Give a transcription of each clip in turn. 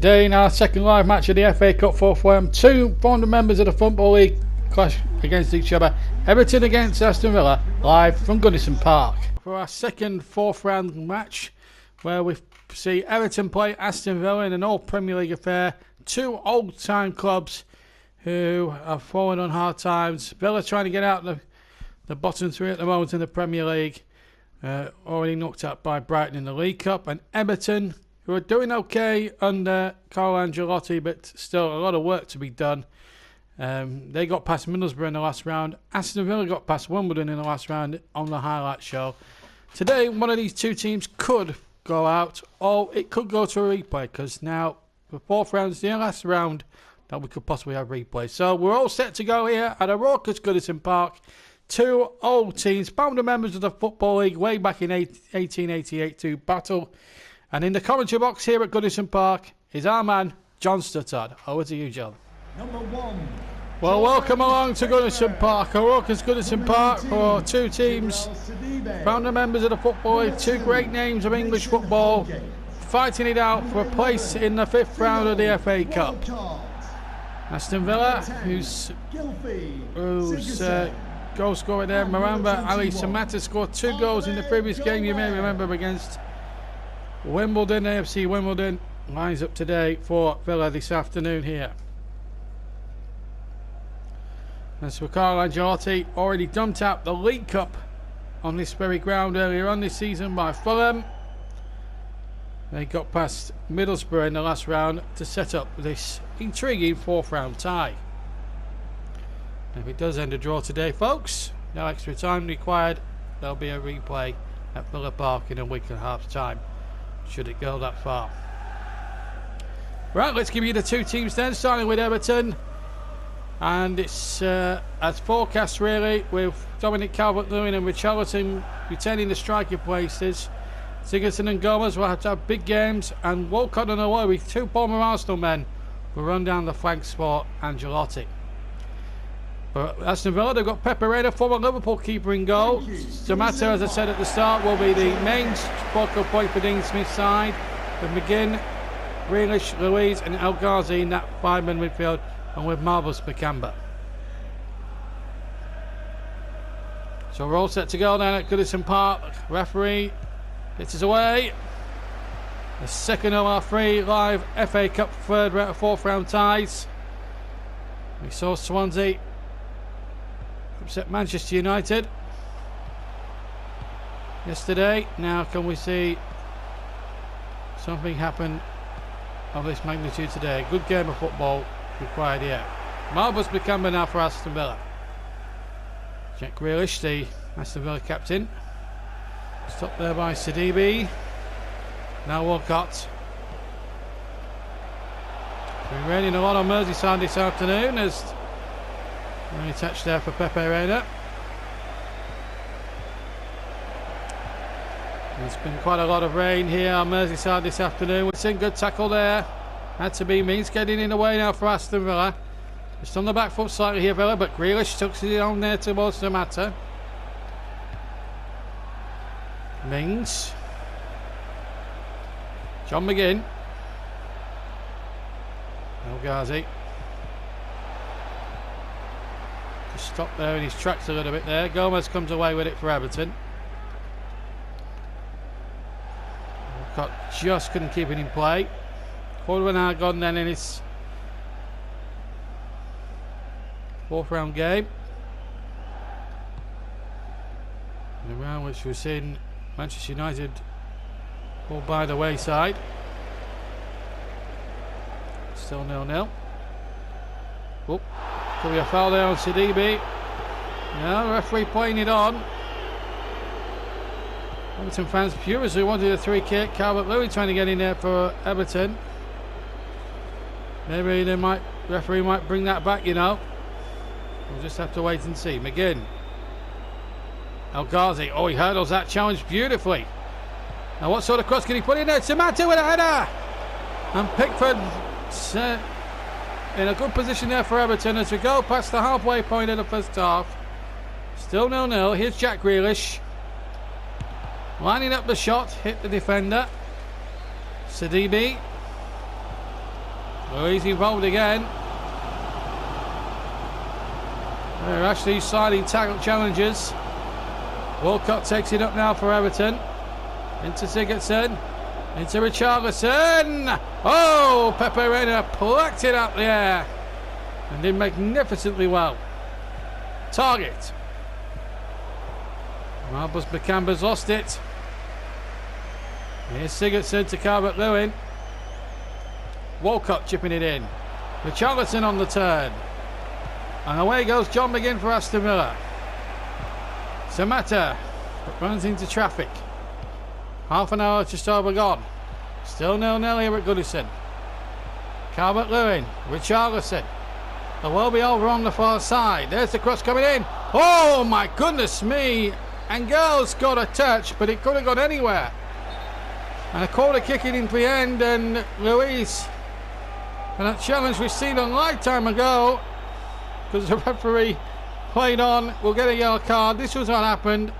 Today in our second live match of the FA Cup fourth round, two former members of the Football League clash against each other. Everton against Aston Villa, live from Goodison Park. For our second fourth round match, where we see Everton play Aston Villa in an old Premier League affair. Two old time clubs who have fallen on hard times. Villa trying to get out the bottom three at the moment in the Premier League. Already knocked out by Brighton in the League Cup. And Everton, who are doing okay under Carlo Ancelotti, but still a lot of work to be done. They got past Middlesbrough in the last round. Aston Villa got past Wimbledon in the last round on the highlight show. Today, one of these two teams could go out, or it could go to a replay, because now the fourth round is the last round that we could possibly have replay. So we're all set to go here at a raucous Goodison Park. Two old teams, founder members of the Football League way back in 1888 to battle. And in the commentary box here at Goodison Park is our man, John Stuttard. Over to you, John. Number one. Well, welcome along to Goodison Park. A raucous Goodison Park for two teams, founder members of the Football League, two great names of English football, fighting it out for a place in the fifth round of the FA Cup. Aston Villa, whose goal scorer there, Maramba Ali Samata, scored 2 goals in the previous game, you may remember, against Wimbledon. AFC Wimbledon lines up today for Villa this afternoon here. As for Carlo Ancelotti, already dumped out the League Cup on this very ground earlier on this season by Fulham. They got past Middlesbrough in the last round to set up this intriguing fourth round tie. If it does end a draw today, folks, no extra time required. There'll be a replay at Villa Park in a week and a half's time, should it go that far. Right, let's give you the two teams then, starting with Everton. And it's as forecast, really, with Dominic Calvert-Lewin and Richarlison retaining the striker places. Sigurdsson and Gomez will have to have big games, and Walcott and Aloy, two former Arsenal men, will run down the flanks for Ancelotti. But Aston Villa, they've got Pepe Reina, former Liverpool keeper, in goal. Samata, as I said at the start, will be the main focal point for Dean Smith's side, with McGinn, Grealish, Louise and El Ghazi in that five-man midfield, and with Marvelous Bakamba. So we're all set to go down at Goodison Park. Referee gets us away. The second of our 3 live FA Cup fourth round ties. We saw Swansea upset Manchester United yesterday. Now can we see something happen of this magnitude today? Good game of football required here. Marvelous Bakamba now for Aston Villa. Jack Grealish, the Aston Villa captain. Stopped there by Sidibe. Now Walcott. It's been raining a lot on Merseyside this afternoon. There's only touch there for Pepe Reina. There's been quite a lot of rain here on Merseyside this afternoon. We've seen good tackle there. Had to be Means getting in the way now for Aston Villa. Just on the back foot slightly here, Villa, but Grealish tucks it on there towards the matter. Means. John McGinn. El Ghazi. Just stopped there in his tracks a little bit there. Gomez comes away with it for Everton. Walcott just couldn't keep it in play. Quarter of an hour gone then in his fourth round game. In a round which we've seen Manchester United fall by the wayside. Still 0-0. Oh, could be a foul there on Sidibe. No, the referee playing it on. Everton fans furiously wanted a 3-kick. Calvert-Lewin trying to get in there for Everton. Maybe referee might bring that back, you know. We'll just have to wait and see. McGinn. El Ghazi. Oh, he hurdles that challenge beautifully. Now what sort of cross can he put in there? Samata with a header. And Pickford in a good position there for Everton as we go past the halfway point of the first half. Still 0-0. Here's Jack Grealish. Lining up the shot. Hit the defender. Sidibe. Louise involved again. They're actually sliding tackle challenges. Walcott takes it up now for Everton. Into Sigurdsson. Into Richarlison. Oh, Pepe Reina plucked it up there. And did magnificently well. Target. Marbles Bakamba's lost it. Here's Sigurdsson to Calvert-Lewin. Walcott chipping it in. Richarlison on the turn. And away goes John McGinn for Aston Villa. Samatta runs into traffic. Half an hour just over gone. Still 0-0 here at Goodison. Calvert-Lewin. Richarlison. It will be over on the far side. There's the cross coming in. Oh my goodness me. And girls got a touch, but it could have gone anywhere. And a corner kicking into the end, and Luis. And that challenge we've seen a lifetime ago, because the referee played on, will get a yellow card. This was what happened.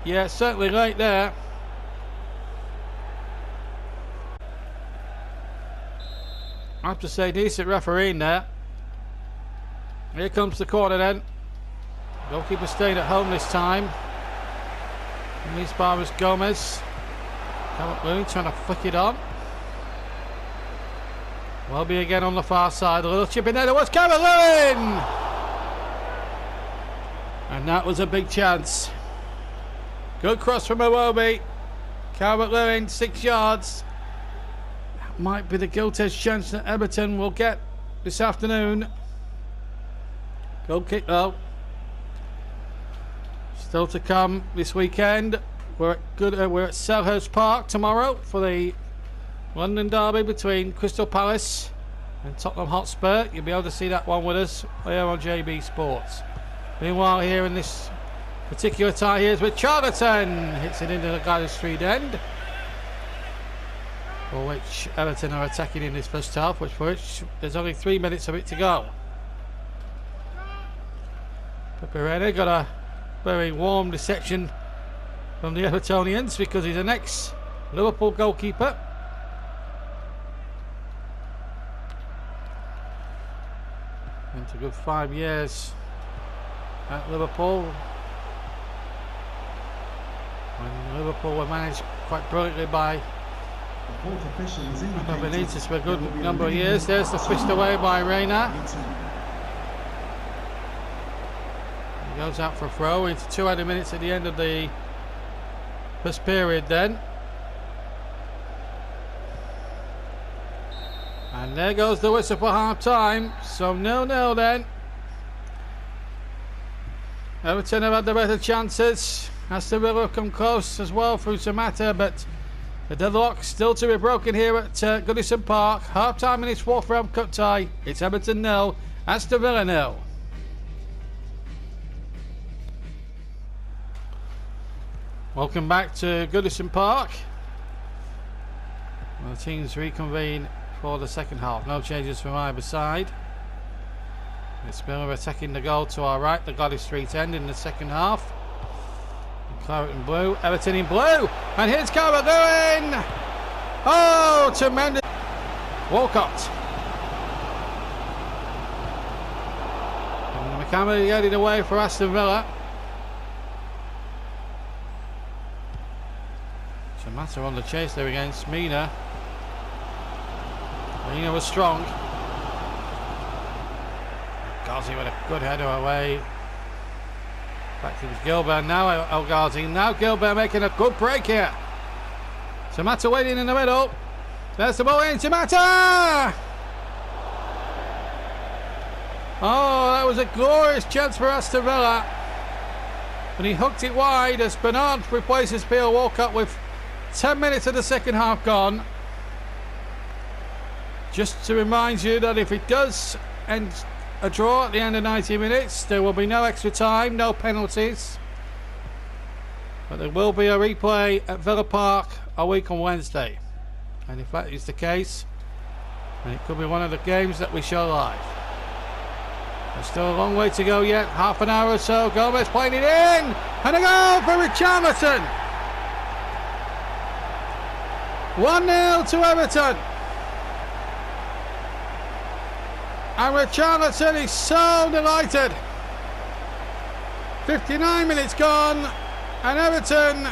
Yeah, certainly late there. I have to say, decent refereeing there. Here comes the corner then. Goalkeeper staying at home this time. Luis Barros Gomez. Calvert-Lewin trying to flick it on. Welby again on the far side. A little chip in there. There was Calvert-Lewin! And that was a big chance. Good cross from Welby. Calvert-Lewin, 6 yards. That might be the gilt-edged chance that Everton will get this afternoon. Goal kick though. Still to come this weekend. We're at Selhurst Park tomorrow for the London derby between Crystal Palace and Tottenham Hotspur. You'll be able to see that one with us here on JB Sports. Meanwhile, here in this particular tie, here's with Charlton. Hits it into the Garden Street end. For which Everton are attacking in this first half, for which there's only 3 minutes of it to go. Pepe Reina got a very warm reception from the Evertonians because he's an ex-Liverpool goalkeeper. Went a good 5 years at Liverpool. When Liverpool were managed quite brilliantly by Benitez for a good number of years. There's the fist away by Reina. He goes out for a throw into 200 minutes at the end of the first period then. And there goes the whistle for half time. So 0-0 then. Everton have had the better chances. Aston Villa come close as well through Samatta, but the deadlock still to be broken here at Goodison Park. Half time in its 4th round cup tie. It's Everton 0, Aston Villa 0. Welcome back to Goodison Park. The teams reconvene for the second half. No changes from either side. It's Miller attacking the goal to our right, the Goddess Street end in the second half. Claret in blue, Everton in blue, and here's Calvert-Lewin! Oh, tremendous! Walcott. And McCammon getting away for Aston Villa. Samatta on the chase there against Mina. Mina was strong. Ghazi with a good header away. Back to Gilbert now. El Ghazi. Now Gilbert making a good break here. Samatta waiting in the middle. There's the ball in. Samatta! Oh, that was a glorious chance for Aston Villa. And he hooked it wide as Bernard replaces Theo Walcott with 10 minutes of the second half gone. Just to remind you that if it does end a draw at the end of 90 minutes, there will be no extra time, no penalties. But there will be a replay at Villa Park a week on Wednesday. And if that is the case, then it could be one of the games that we show live. There's still a long way to go yet, half an hour or so. Gomez playing it in, and a goal for Richarlison. 1-0 to Everton. And Richarlison is so delighted. 59 minutes gone, and Everton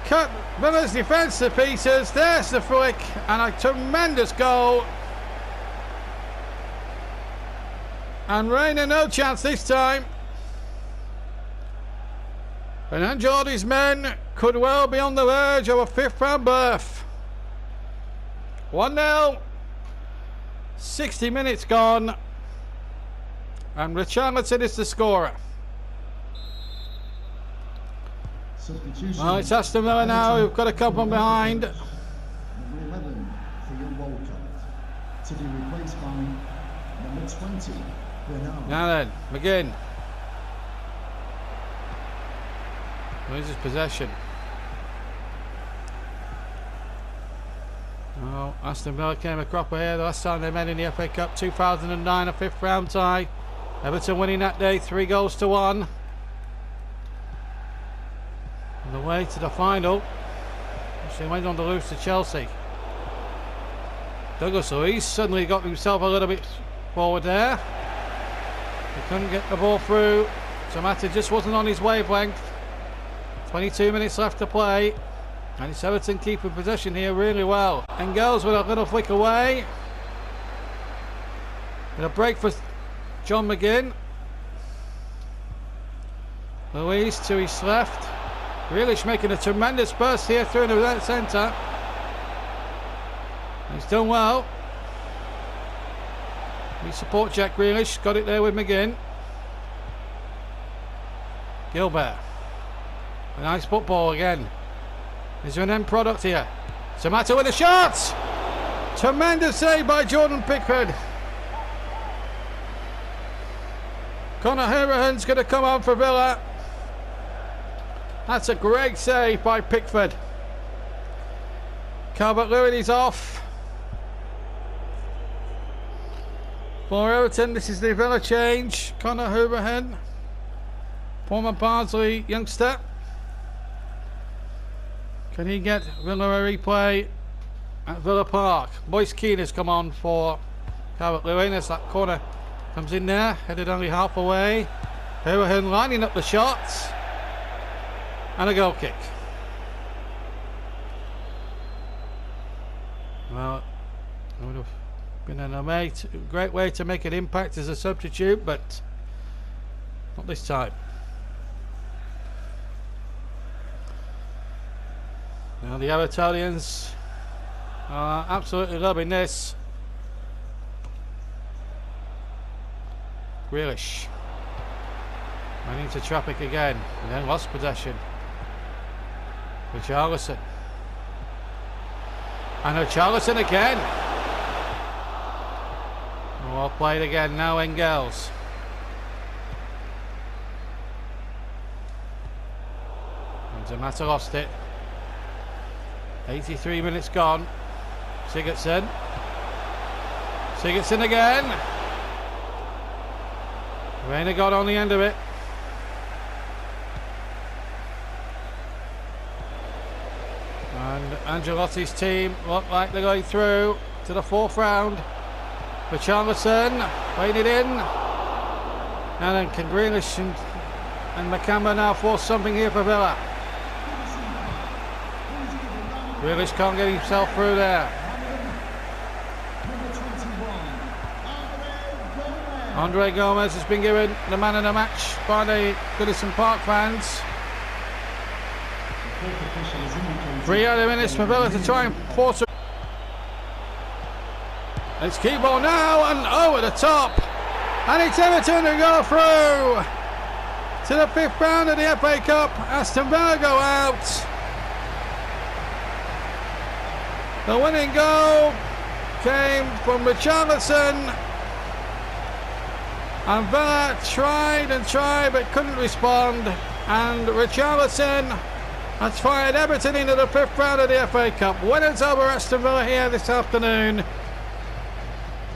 cut Villa's defence to pieces. There's the flick, and a tremendous goal. And Reina no chance this time. And Angelotti's men could well be on the verge of a fifth-round berth. 1-0. 60 minutes gone. And Richarlison is the scorer. Well, it's Aston Villa now who've got a couple behind. Number 11 for your Walcott, to be replaced by number 20, Bernard. Now then, McGinn. Loses possession. Oh, Aston Villa came a cropper here. The last time they met in the FA Cup, 2009, a fifth round tie. Everton winning that day, 3-1. On the way to the final. She went on to lose to Chelsea. Douglas Luiz suddenly got himself a little bit forward there. He couldn't get the ball through. Samata just wasn't on his wavelength. 22 minutes left to play. And it's Everton keeping possession here really well. Engels with a little flick away. And a break for John McGinn. Luiz to his left. Grealish making a tremendous burst here through the centre. He's done well. We support Jack Grealish. Got it there with McGinn. Gilbert. A nice football again. Is there an end product here? Samata with a shot! Tremendous save by Jordan Pickford. Conor Hourihane's going to come on for Villa. That's a great save by Pickford. Calvert-Lewin is off. For Everton, this is the Villa change. Conor Hourihane, former Barnsley youngster. Can he get Villa a replay at Villa Park? Moise Keane has come on for Calvert-Lewin as that corner comes in there, headed only half away. Hourihane lining up the shots. And a goal kick. Well, it would have been a great way to make an impact as a substitute, but not this time. Now the Evertonians are absolutely loving this. Grealish running to traffic again, and then lost possession. Richarlison. And Richarlison again. Well played again now, Engels. And Zamata lost it. 83 minutes gone. Sigurdsson. Sigurdsson again. Reina got on the end of it. And Angelotti's team look like they're going through to the fourth round. Richarlison playing it in. And then can Grealish and Makamba now force something here for Villa? Grealish can't get himself through there. Andre Gomez has been given the man of the match by the Goodison Park fans. 3 other minutes for Villa to try and force it. It's key ball now and over the top. And it's Everton who go through to the fifth round of the FA Cup. Aston Villa go out. The winning goal came from Richarlison. And Villa tried and tried but couldn't respond. And Richarlison has fired Everton into the fifth round of the FA Cup. Winners over Aston Villa here this afternoon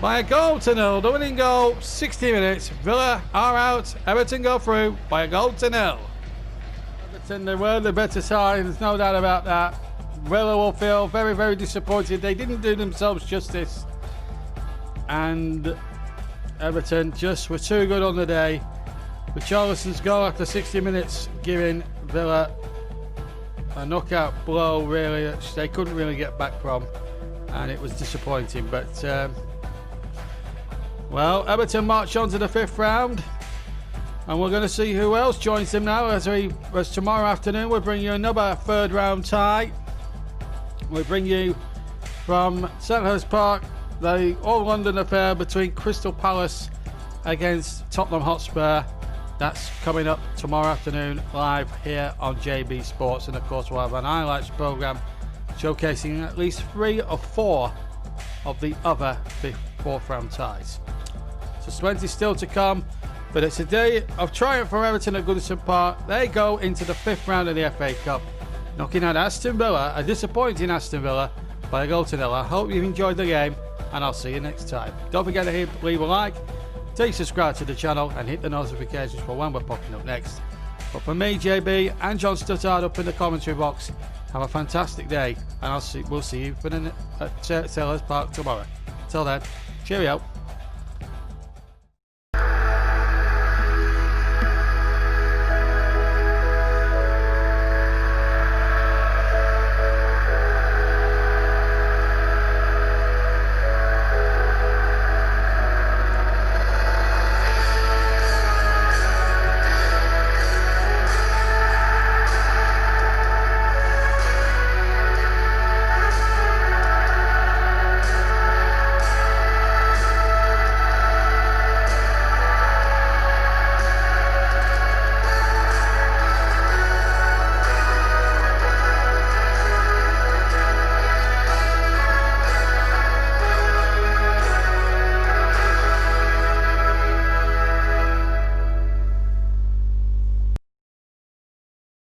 by 1-0. The winning goal, 60 minutes. Villa are out. Everton go through by 1-0. Everton, they were the better side, there's no doubt about that. Villa will feel very, very disappointed. They didn't do themselves justice and Everton just were too good on the day. With Charlison's goal after 60 minutes giving Villa a knockout blow, really, which they couldn't really get back from, and it was disappointing. But well, Everton march on to the 5th round, and we're going to see who else joins them now, as tomorrow afternoon we'll bring you another 3rd round tie. We'll bring you from Selhurst Park the All-London affair between Crystal Palace against Tottenham Hotspur. That's coming up tomorrow afternoon live here on JB Sports, and of course we'll have an highlights programme showcasing at least 3 or 4 of the other 4th round ties. So plenty still to come, but it's a day of triumph for Everton at Goodison Park. They go into the 5th round of the FA Cup, knocking out Aston Villa, a disappointing Aston Villa, by a goal to nil. I hope you've enjoyed the game, and I'll see you next time. Don't forget to leave a like, subscribe to the channel, and hit the notifications for when we're popping up next. But for me, JB, and John Stuttard up in the commentary box, have a fantastic day, and we'll see you at Selhurst Park tomorrow. Till then, cheerio.